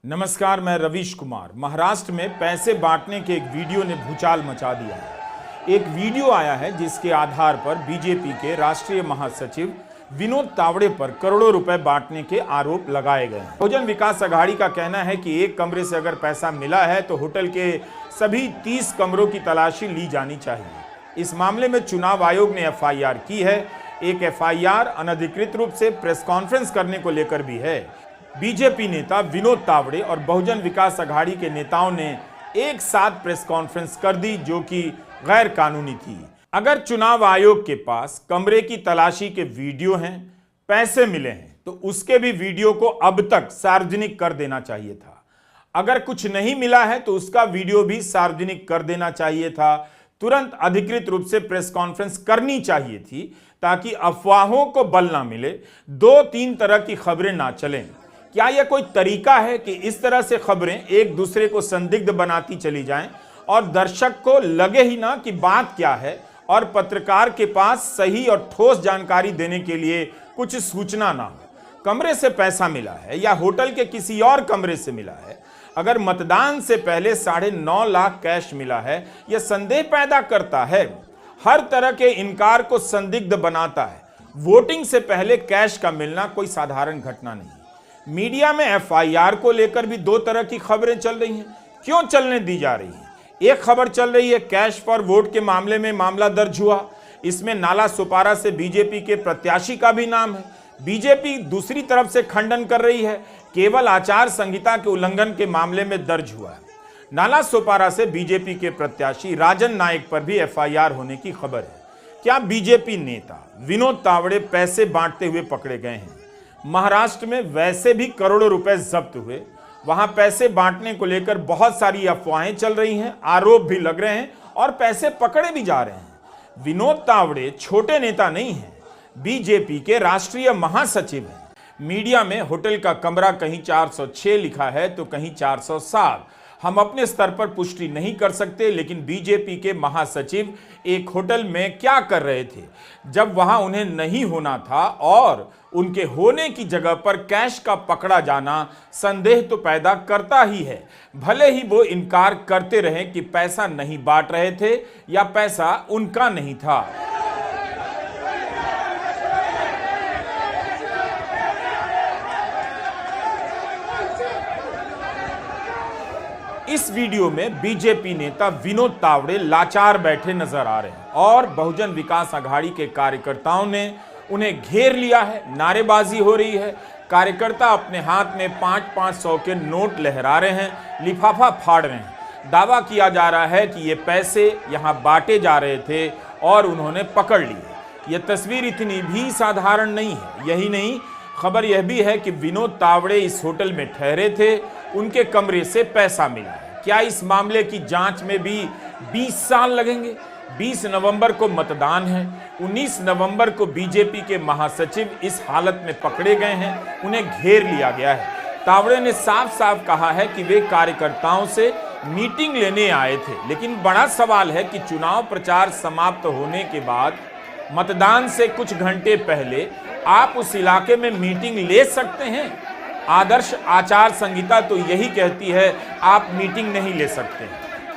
नमस्कार, मैं रवीश कुमार। महाराष्ट्र में पैसे बांटने के एक वीडियो ने भूचाल मचा दिया है। एक वीडियो आया है जिसके आधार पर बीजेपी के राष्ट्रीय महासचिव विनोद तावड़े पर करोड़ों रुपए बांटने के आरोप लगाए गए हैं। बहुजन विकास अघाड़ी का कहना है कि एक कमरे से अगर पैसा मिला है तो होटल के सभी 30 कमरों की तलाशी ली जानी चाहिए। इस मामले में चुनाव आयोग ने एफआईआर की है। एक एफआईआर अनधिकृत रूप से प्रेस कॉन्फ्रेंस करने को लेकर भी है। बीजेपी नेता विनोद तावड़े और बहुजन विकास अघाड़ी के नेताओं ने एक साथ प्रेस कॉन्फ्रेंस कर दी, जो कि गैर कानूनी थी। अगर चुनाव आयोग के पास कमरे की तलाशी के वीडियो हैं, पैसे मिले हैं, तो उसके भी वीडियो को अब तक सार्वजनिक कर देना चाहिए था। अगर कुछ नहीं मिला है तो उसका वीडियो भी सार्वजनिक कर देना चाहिए था। तुरंत अधिकृत रूप से प्रेस कॉन्फ्रेंस करनी चाहिए थी, ताकि अफवाहों को बल ना मिले, 2-3 तरह की खबरें ना चलें। क्या यह कोई तरीका है कि इस तरह से खबरें एक दूसरे को संदिग्ध बनाती चली जाएं और दर्शक को लगे ही ना कि बात क्या है, और पत्रकार के पास सही और ठोस जानकारी देने के लिए कुछ सूचना ना हो। कमरे से पैसा मिला है या होटल के किसी और कमरे से मिला है, अगर मतदान से पहले 9.5 लाख कैश मिला है, यह संदेह पैदा करता है, हर तरह के इनकार को संदिग्ध बनाता है। वोटिंग से पहले कैश का मिलना कोई साधारण घटना नहीं। मीडिया में एफआईआर को लेकर भी 2 तरह की खबरें चल रही हैं। क्यों चलने दी जा रही हैं? एक खबर चल रही है कैश फॉर वोट के मामले में मामला दर्ज हुआ। इसमें नाला सुपारा से बीजेपी के प्रत्याशी का भी नाम है। बीजेपी दूसरी तरफ से खंडन कर रही है, केवल आचार संहिता के उल्लंघन के मामले में दर्ज हुआ है। नाला सुपारा से बीजेपी के प्रत्याशी राजन नायक पर भी एफआईआर होने की खबर है। क्या बीजेपी नेता विनोद तावड़े पैसे बांटते हुए पकड़े गए हैं? महाराष्ट्र में वैसे भी करोड़ों रुपए जब्त हुए। वहां पैसे बांटने को लेकर बहुत सारी अफवाहें चल रही हैं, आरोप भी लग रहे हैं और पैसे पकड़े भी जा रहे हैं। विनोद तावड़े छोटे नेता नहीं हैं, बीजेपी के राष्ट्रीय महासचिव हैं। मीडिया में होटल का कमरा कहीं 406 लिखा है तो कहीं 407। हम अपने स्तर पर पुष्टि नहीं कर सकते, लेकिन बीजेपी के महासचिव एक होटल में क्या कर रहे थे जब वहां उन्हें नहीं होना था, और उनके होने की जगह पर कैश का पकड़ा जाना संदेह तो पैदा करता ही है। भले ही वो इनकार करते रहें कि पैसा नहीं बांट रहे थे या पैसा उनका नहीं था। इस वीडियो में बीजेपी नेता विनोद तावड़े लाचार बैठे नजर आ रहे हैं और बहुजन विकास अघाड़ी के कार्यकर्ताओं ने उन्हें घेर लिया है। नारेबाजी हो रही है। कार्यकर्ता अपने हाथ में 500-500 के नोट लहरा रहे हैं, लिफाफा फाड़ रहे हैं। दावा किया जा रहा है कि ये पैसे यहां बांटे जा रहे थे और उन्होंने पकड़ लिए। यह तस्वीर इतनी भी साधारण नहीं है। यही नहीं, खबर यह भी है कि विनोद तावड़े इस होटल में ठहरे थे, उनके कमरे से पैसा मिला है। क्या इस मामले की जांच में भी 20 साल लगेंगे? 20 नवंबर को मतदान है। 19 नवंबर को बीजेपी के महासचिव इस हालत में पकड़े गए हैं, उन्हें घेर लिया गया है। तावड़े ने साफ साफ कहा है कि वे कार्यकर्ताओं से मीटिंग लेने आए थे, लेकिन बड़ा सवाल है कि चुनाव प्रचार समाप्त होने के बाद मतदान से कुछ घंटे पहले आप उस इलाके में मीटिंग ले सकते हैं? आदर्श आचार संहिता तो यही कहती है आप मीटिंग नहीं ले सकते।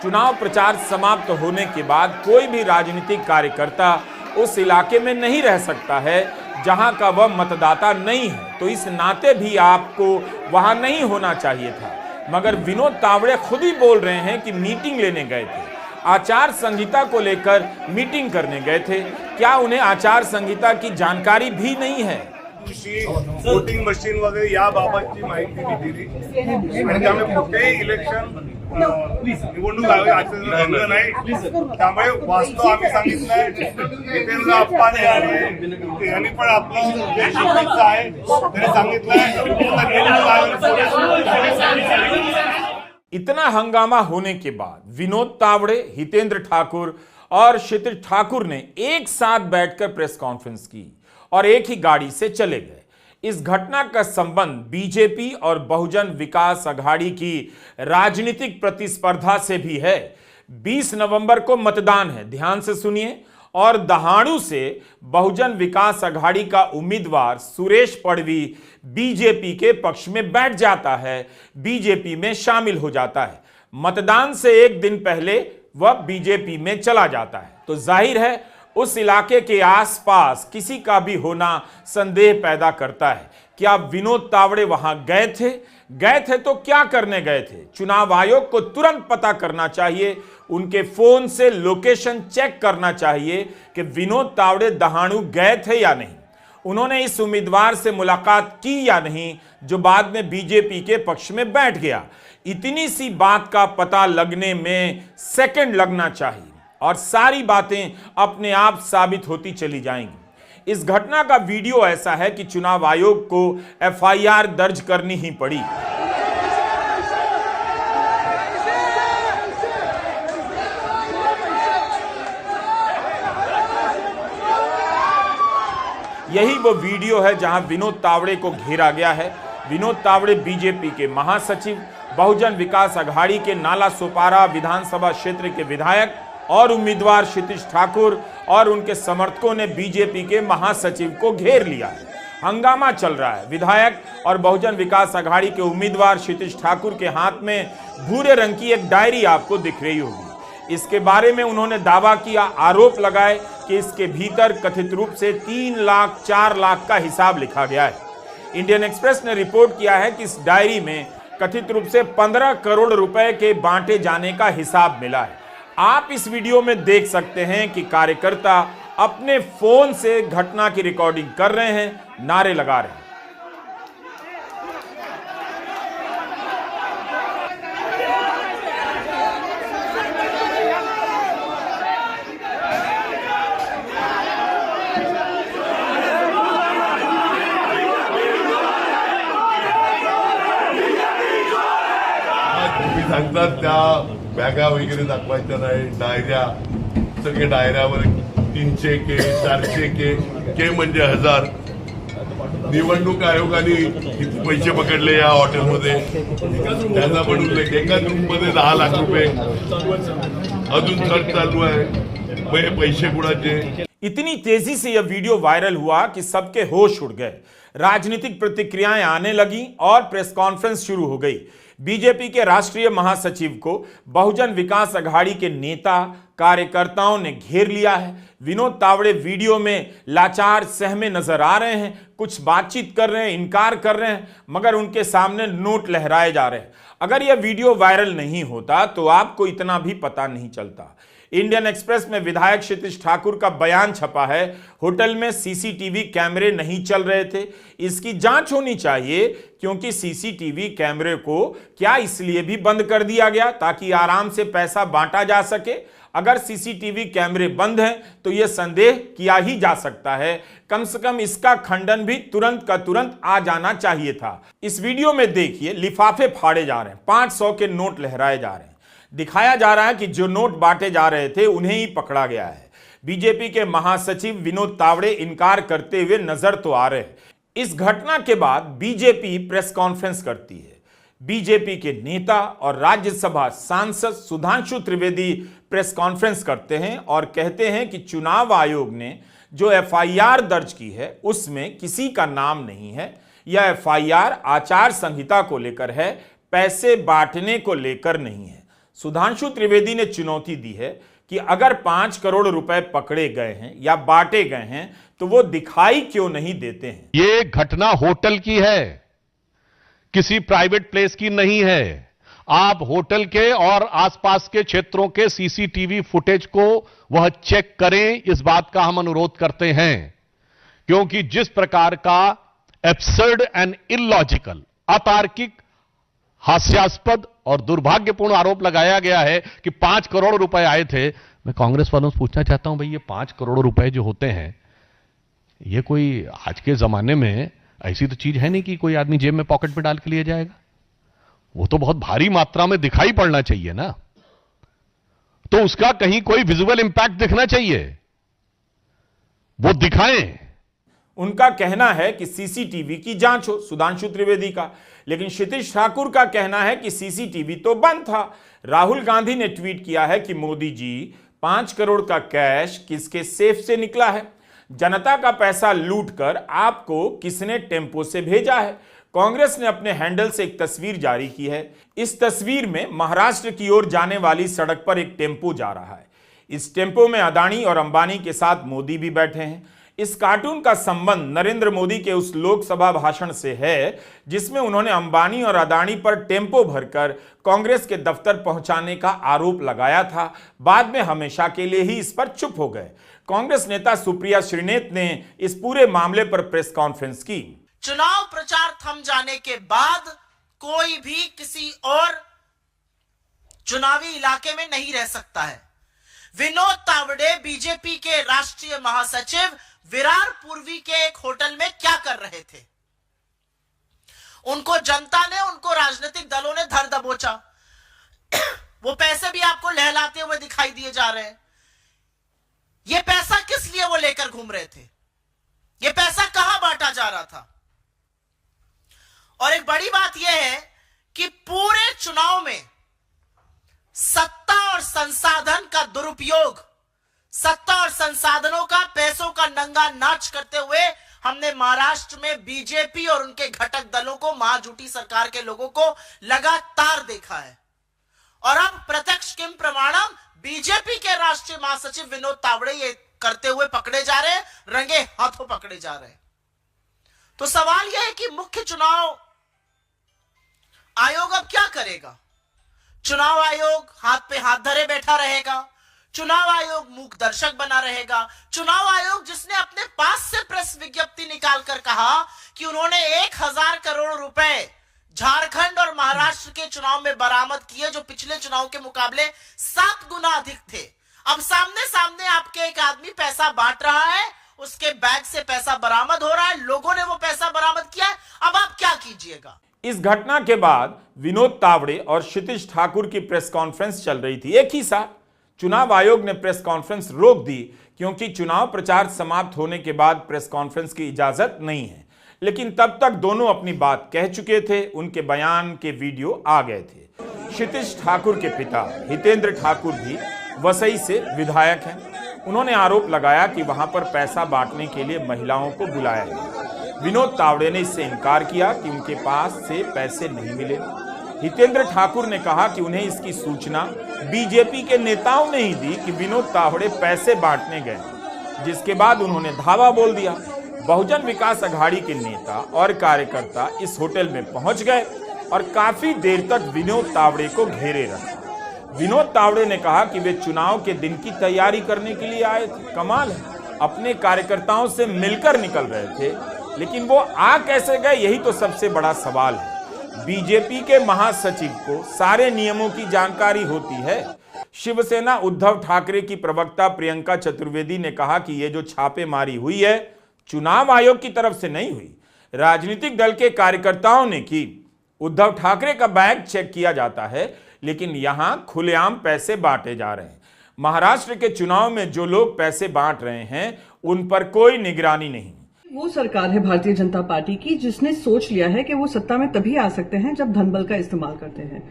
चुनाव प्रचार समाप्त होने के बाद कोई भी राजनीतिक कार्यकर्ता उस इलाके में नहीं रह सकता है जहां का वह मतदाता नहीं है, तो इस नाते भी आपको वहां नहीं होना चाहिए था। मगर विनोद तावड़े खुद ही बोल रहे हैं कि मीटिंग लेने गए थे, आचार संहिता को लेकर मीटिंग करने गए थे। क्या उन्हें आचार संहिता की जानकारी भी नहीं है? वोटिंग मशीन वगैरे याबाबतची माहिती दिली आणि त्यामुळे कुठेही इलेक्शन निवडणूक आयोगाचं नाही। त्यामुळे वास्तव आम्ही सांगितलंय, जितेंद्र अप्पाने यांनी पण आपलं जे शिकवायचं आहे त्यांनी सांगितलंय। इतना हंगामा होने के बाद विनोद तावड़े, हितेंद्र ठाकुर और क्षितिज ठाकुर ने एक साथ बैठकर प्रेस कॉन्फ्रेंस की और एक ही गाड़ी से चले गए। इस घटना का संबंध बीजेपी और बहुजन विकास अघाड़ी की राजनीतिक प्रतिस्पर्धा से भी है। 20 नवंबर को मतदान है, ध्यान से सुनिए, और दहाड़ू से बहुजन विकास अघाड़ी का उम्मीदवार सुरेश पड़वी बीजेपी के पक्ष में बैठ जाता है, बीजेपी में शामिल हो जाता है। मतदान से एक दिन पहले वह बीजेपी में चला जाता है, तो जाहिर है उस इलाके के आसपास किसी का भी होना संदेह पैदा करता है। क्या विनोद तावड़े वहां गए थे? गए थे तो क्या करने गए थे? चुनाव आयोग को तुरंत पता करना चाहिए, उनके फोन से लोकेशन चेक करना चाहिए कि विनोद तावड़े दहाड़ू गए थे या नहीं, उन्होंने इस उम्मीदवार से मुलाकात की या नहीं जो बाद में बीजेपी के पक्ष में बैठ गया। इतनी सी बात का पता लगने में सेकंड लगना चाहिए और सारी बातें अपने आप साबित होती चली जाएंगी। इस घटना का वीडियो ऐसा है कि चुनाव आयोग को एफआईआर दर्ज करनी ही पड़ी। यही वो वीडियो है जहां विनोद तावड़े को घेरा गया है। विनोद तावड़े बीजेपी के महासचिव, बहुजन विकास अघाड़ी के नाला सोपारा विधानसभा क्षेत्र के विधायक और उम्मीदवार क्षितिज ठाकुर और उनके समर्थकों ने बीजेपी के महासचिव को घेर लिया है। हंगामा चल रहा है। विधायक और बहुजन विकास अघाड़ी के उम्मीदवार क्षितिज ठाकुर के हाथ में भूरे रंग की एक डायरी आपको दिख रही होगी। इसके बारे में उन्होंने दावा किया, आरोप लगाए कि इसके भीतर कथित रूप से 3 लाख 4 लाख का हिसाब लिखा गया है। इंडियन एक्सप्रेस ने रिपोर्ट किया है कि इस डायरी में कथित रूप से 15 करोड़ रुपए के बांटे जाने का हिसाब मिला है। आप इस वीडियो में देख सकते हैं कि कार्यकर्ता अपने फोन से घटना की रिकॉर्डिंग कर रहे हैं, नारे लगा रहे हैं। तुम्ही सांगतात त्या बॅगा वगैरे दाखवायच्या नाही, डायऱ्या, सगळे डायऱ्यावर 300 के 400 के म्हणजे 1000. निवडणूक आयोगाने किती पैसे पकडले या हॉटेलमध्ये त्यांना म्हणून एकाच रूम मध्ये 10 लाख रुपये अजून सर्च चालू आहे. मग हे पैसे कुणाचे? इतनी तेजी से यह वीडियो वायरल हुआ कि सबके होश उड़ गए, राजनीतिक प्रतिक्रियाएं आने लगी और प्रेस कॉन्फ्रेंस शुरू हो गई। बीजेपी के राष्ट्रीय महासचिव को बहुजन विकास अघाड़ी के नेता कार्यकर्ताओं ने घेर लिया है। विनोद तावड़े वीडियो में लाचार सहमे नजर आ रहे हैं, कुछ बातचीत कर रहे हैं, इनकार कर रहे हैं, मगर उनके सामने नोट लहराए जा रहे हैं। अगर यह वीडियो वायरल नहीं होता तो आपको इतना भी पता नहीं चलता। इंडियन एक्सप्रेस में विधायक क्षितिज ठाकुर का बयान छपा है, होटल में सीसीटीवी कैमरे नहीं चल रहे थे, इसकी जांच होनी चाहिए, क्योंकि सीसीटीवी कैमरे को क्या इसलिए भी बंद कर दिया गया ताकि आराम से पैसा बांटा जा सके। अगर सीसीटीवी कैमरे बंद हैं तो यह संदेह किया ही जा सकता है, कम से कम इसका खंडन भी तुरंत का तुरंत आ जाना चाहिए था। इस वीडियो में देखिए, लिफाफे फाड़े जा रहे हैं, 500 के नोट लहराए जा रहे हैं, दिखाया जा रहा है कि जो नोट बांटे जा रहे थे उन्हें ही पकड़ा गया है। बीजेपी के महासचिव विनोद तावड़े इनकार करते हुए नजर तो आ रहे हैं। इस घटना के बाद बीजेपी प्रेस कॉन्फ्रेंस करती है। बीजेपी के नेता और राज्यसभा सांसद सुधांशु त्रिवेदी प्रेस कॉन्फ्रेंस करते हैं और कहते हैं कि चुनाव आयोग ने जो एफआईआर दर्ज की है उसमें किसी का नाम नहीं है। यह एफआईआर आचार संहिता को लेकर है, पैसे बांटने को लेकर नहीं है। सुधांशु त्रिवेदी ने चुनौती दी है कि अगर 5 करोड़ रुपए पकड़े गए हैं या बांटे गए हैं तो वो दिखाई क्यों नहीं देते हैं। ये घटना होटल की है, किसी प्राइवेट प्लेस की नहीं है। आप होटल के और आसपास के क्षेत्रों के सीसीटीवी फुटेज को वह चेक करें, इस बात का हम अनुरोध करते हैं, क्योंकि जिस प्रकार का एब्सर्ड एंड इलॉजिकल, अतार्किक, हास्यास्पद और दुर्भाग्यपूर्ण आरोप लगाया गया है कि 5 करोड़ रुपए आए थे। मैं कांग्रेस वालों से पूछना चाहता हूं, भाई ये 5 करोड़ रुपए जो होते हैं, ये कोई आज के जमाने में ऐसी तो चीज है नहीं कि कोई आदमी जेब में पॉकेट में डाल के लिए जाएगा। वो तो बहुत भारी मात्रा में दिखाई पड़ना चाहिए ना, तो उसका कहीं कोई विजुअल इंपैक्ट दिखना चाहिए, वो दिखाएं। उनका कहना है कि सीसीटीवी की जांच हो, सुधांशु त्रिवेदी का, लेकिन क्षितिज ठाकुर का कहना है कि सीसीटीवी तो बंद था। राहुल गांधी ने ट्वीट किया है कि मोदी जी 5 करोड़ का कैश किसके सेफ से निकला है? जनता का पैसा लूटकर आपको किसने टेम्पो से भेजा है? कांग्रेस ने अपने हैंडल से एक तस्वीर जारी की है। इस तस्वीर में महाराष्ट्र की ओर जाने वाली सड़क पर एक टेम्पो जा रहा है। इस टेम्पो में अदानी और अंबानी के साथ मोदी भी बैठे हैं। इस कार्टून का संबंध नरेंद्र मोदी के उस लोकसभा भाषण से है जिसमें उन्होंने अंबानी और अदानी पर टेम्पो भरकर कांग्रेस के दफ्तर पहुंचाने का आरोप लगाया था। बाद में हमेशा के लिए ही इस पर चुप हो गए। कांग्रेस नेता सुप्रिया श्रीनेत ने इस पूरे मामले पर प्रेस कॉन्फ्रेंस की। चुनाव प्रचार थम जाने के बाद कोई भी किसी और चुनावी इलाके में नहीं रह सकता है। विनोद तावड़े बीजेपी के राष्ट्रीय महासचिव विरार पूर्वी के एक होटल में क्या कर रहे थे? उनको जनता ने, उनको राजनीतिक दलों ने धर दबोचा। वो पैसे भी आपको लहलाते हुए दिखाई दिए जा रहे हैं। ये पैसा किस लिए वो लेकर घूम रहे थे? ये पैसा कहां बांटा जा रहा था? और एक बड़ी बात यह है कि पूरे चुनाव में सत्ता और संसाधन का दुरुपयोग, सत्ता और संसाधनों का, पैसों का नंगा नाच करते हुए हमने महाराष्ट्र में बीजेपी और उनके घटक दलों को, महाजूटी सरकार के लोगों को लगातार देखा है। और अब प्रत्यक्ष किम प्रमाणम बीजेपी के राष्ट्रीय महासचिव विनोद तावड़े ये करते हुए पकड़े जा रहे हैं, रंगे हाथों पकड़े जा रहे हैं। तो सवाल यह है कि मुख्य चुनाव आयोग अब क्या करेगा? चुनाव आयोग हाथ पे हाथ धरे बैठा रहेगा? चुनाव आयोग मूक दर्शक बना रहेगा? चुनाव आयोग जिसने अपने पास से प्रेस विज्ञप्ति निकालकर कहा कि उन्होंने 1000 करोड़ रुपए झारखंड और महाराष्ट्र के चुनाव में बरामद किए, जो पिछले चुनाव के मुकाबले 7 गुना अधिक थे। अब सामने सामने आपके एक आदमी पैसा बांट रहा है, उसके बैग से पैसा बरामद हो रहा है, लोगों ने वो पैसा बरामद किया है। अब आप क्या कीजिएगा? इस घटना के बाद विनोद तावड़े और क्षितिज ठाकुर की प्रेस कॉन्फ्रेंस चल रही थी। एक ही साथ चुनाव आयोग ने प्रेस कॉन्फ्रेंस रोक दी क्योंकि चुनाव प्रचार समाप्त होने के बाद प्रेस कॉन्फ्रेंस की इजाजत नहीं है। लेकिन तब तक दोनों अपनी बात कह चुके थे, उनके बयान के वीडियो आ गए थे। क्षितिज ठाकुर के पिता हितेंद्र ठाकुर भी वसई से विधायक हैं। उन्होंने आरोप लगाया कि वहां पर पैसा बांटने के लिए महिलाओं को बुलाया गया। विनोद तावड़े ने इससे इनकार किया कि उनके पास से पैसे नहीं मिले। हितेंद्र ठाकुर ने कहा कि उन्हें इसकी सूचना बीजेपी के नेताओं ने ही दी कि विनोद तावड़े पैसे बांटने गए, जिसके बाद उन्होंने धावा बोल दिया। बहुजन विकास अघाड़ी के नेता और कार्यकर्ता इस होटल में पहुंच गए और काफी देर तक विनोद तावड़े को घेरे रखा। विनोद तावड़े ने कहा कि वे चुनाव के दिन की तैयारी करने के लिए आए थे। कमाल है, अपने कार्यकर्ताओं से मिलकर निकल रहे थे, लेकिन वो आ कैसे गए, यही तो सबसे बड़ा सवाल है। बीजेपी के महासचिव को सारे नियमों की जानकारी होती है। शिवसेना उद्धव ठाकरे की प्रवक्ता प्रियंका चतुर्वेदी ने कहा कि ये जो छापेमारी हुई है चुनाव आयोग की तरफ से नहीं हुई, राजनीतिक दल के कार्यकर्ताओं ने की। उद्धव ठाकरे का बैग चेक किया जाता है, लेकिन यहां खुलेआम पैसे बांटे जा रहे हैं। महाराष्ट्र के चुनाव में जो लोग पैसे बांट रहे हैं उन पर कोई निगरानी नहीं। वो सरकार है भारतीय जनता पार्टी की जिसने सोच लिया है कि वो सत्ता में तभी आ सकते हैं जब धनबल का इस्तेमाल करते हैं।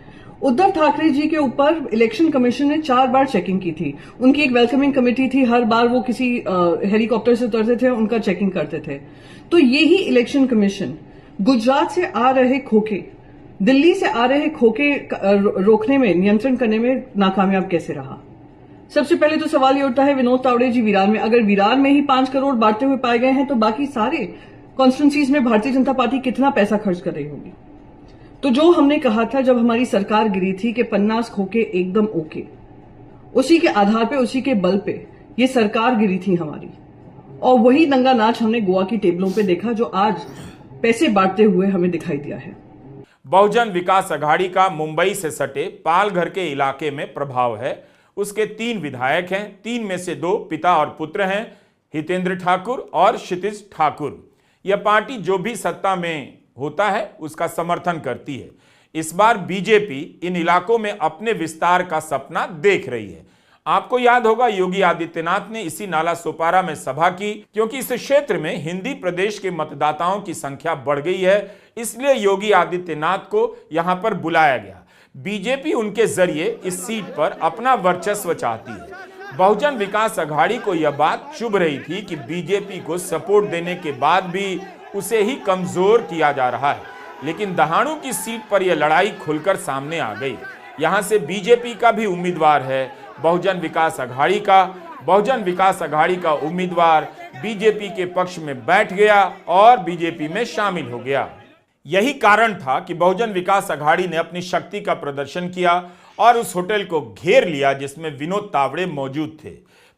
उद्धव ठाकरे जी के ऊपर इलेक्शन कमीशन ने 4 बार चेकिंग की थी। उनकी एक वेलकमिंग कमेटी थी, हर बार वो किसी हेलीकॉप्टर से उतरते थे, उनका चेकिंग करते थे। तो यही इलेक्शन कमीशन गुजरात से आ रहे खोखे, दिल्ली से आ रहे खोखे रोकने में, नियंत्रण करने में नाकामयाब कैसे रहा? सबसे पहले तो सवाल ये उठता है विनोद तावड़े जी विरार में, अगर विरार में ही 5 करोड़ बांटते हुए पाए गए हैं तो बाकी सारे कॉन्स्टिट्यूंसीज में भारतीय जनता पार्टी कितना पैसा खर्च कर रही होगी? तो जो हमने कहा था जब हमारी सरकार गिरी थी कि 50 खोखे एकदम ओके, उसी के आधार पे, उसी के बल पे ये सरकार गिरी थी हमारी। और वही दंगा नाच हमने गोवा की टेबलों पे देखा जो आज पैसे बांटते हुए हमें दिखाई दिया है। बहुजन विकास अघाड़ी का मुंबई से सटे पालघर के इलाके में प्रभाव है। उसके 3 विधायक हैं, 3 में से 2 पिता और पुत्र हैं, हितेंद्र ठाकुर और क्षितिज ठाकुर। यह पार्टी जो भी सत्ता में होता है उसका समर्थन करती है। इस बार बीजेपी इन इलाकों में अपने विस्तार का सपना देख रही है। आपको याद होगा योगी आदित्यनाथ ने इसी नाला सोपारा में सभा की, क्योंकि इस क्षेत्र में हिंदी प्रदेश के मतदाताओं की संख्या बढ़ गई है, इसलिए योगी आदित्यनाथ को यहां पर बुलाया गया। बीजेपी उनके जरिए इस सीट पर अपना वर्चस्व चाहती है। बहुजन विकास अघाड़ी को यह बात चुभ रही थी कि बीजेपी को सपोर्ट देने के बाद भी उसे ही कमजोर किया जा रहा है, लेकिन दहाड़ू की सीट पर यह लड़ाई खुलकर सामने आ गई। यहां से बीजेपी का भी उम्मीदवार है बहुजन विकास अघाड़ी का। बहुजन विकास अघाड़ी का उम्मीदवार बीजेपी के पक्ष में बैठ गया और बीजेपी में शामिल हो गया। यही कारण था कि बहुजन विकास अघाड़ी ने अपनी शक्ति का प्रदर्शन किया और उस होटल को घेर लिया जिसमें विनोद तावड़े मौजूद थे।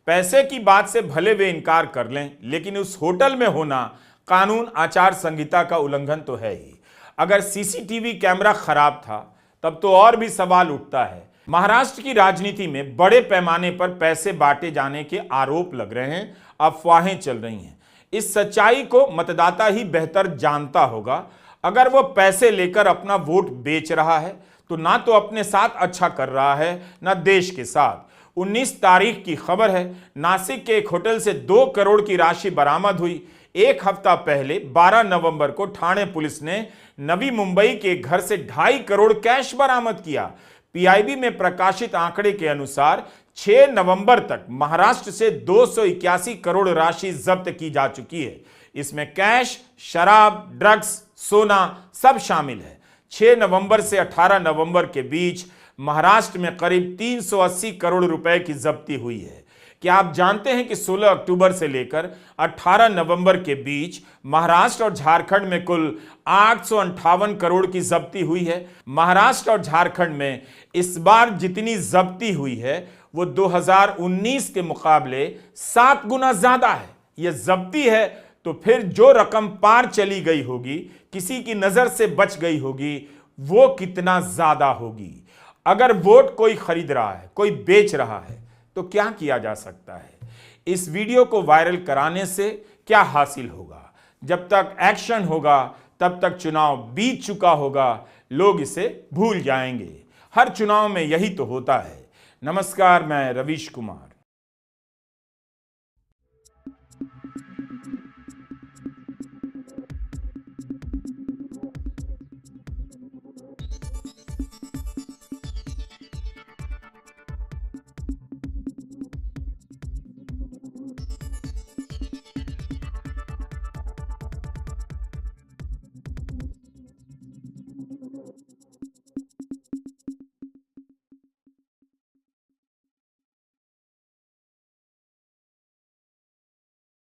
पैसे की बात से भले वे इनकार कर लें, लेकिन उस होटल में होना कानून आचार संहिता का उल्लंघन तो है ही। अगर सीसीटीवी कैमरा खराब था तब तो और भी सवाल उठता है। महाराष्ट्र की राजनीति में बड़े पैमाने पर पैसे बांटे जाने के आरोप लग रहे हैं, अफवाहें चल रही हैं। इस सच्चाई को मतदाता ही बेहतर जानता होगा। अगर वो पैसे लेकर अपना वोट बेच रहा है तो ना तो अपने साथ अच्छा कर रहा है ना देश के साथ। 19 तारीख की खबर है, नासिक के एक होटल से 2 करोड़ की राशि बरामद हुई। एक हफ्ता पहले 12 नवंबर को ठाणे पुलिस ने नवी मुंबई के घर से 2.5 करोड़ कैश बरामद किया। पीआईबी में प्रकाशित आंकड़े के अनुसार 6 नवंबर तक महाराष्ट्र से 281 करोड़ राशि जब्त की जा चुकी है। इसमें कैश, शराब, ड्रग्स, सोना सब शामिल है। 6 नवंबर से 18 नवंबर के बीच महाराष्ट्र में करीब 380 करोड़ रुपए की जब्ती हुई है। क्या आप जानते हैं कि 16 अक्टूबर से लेकर 18 नवंबर के बीच महाराष्ट्र और झारखंड में कुल 858 करोड़ की जब्ती हुई है। महाराष्ट्र और झारखंड में इस बार जितनी जब्ती हुई है वो 2019 के मुकाबले 7 गुना ज्यादा है। यह जब्ती है तो फिर जो रकम पार चली गई होगी, किसी की नजर से बच गई होगी, वो कितना ज्यादा होगी। अगर वोट कोई खरीद रहा है, कोई बेच रहा है, तो क्या किया जा सकता है? इस वीडियो को वायरल कराने से क्या हासिल होगा? जब तक एक्शन होगा तब तक चुनाव बीत चुका होगा, लोग इसे भूल जाएंगे। हर चुनाव में यही तो होता है। नमस्कार, मैं रवीश कुमार।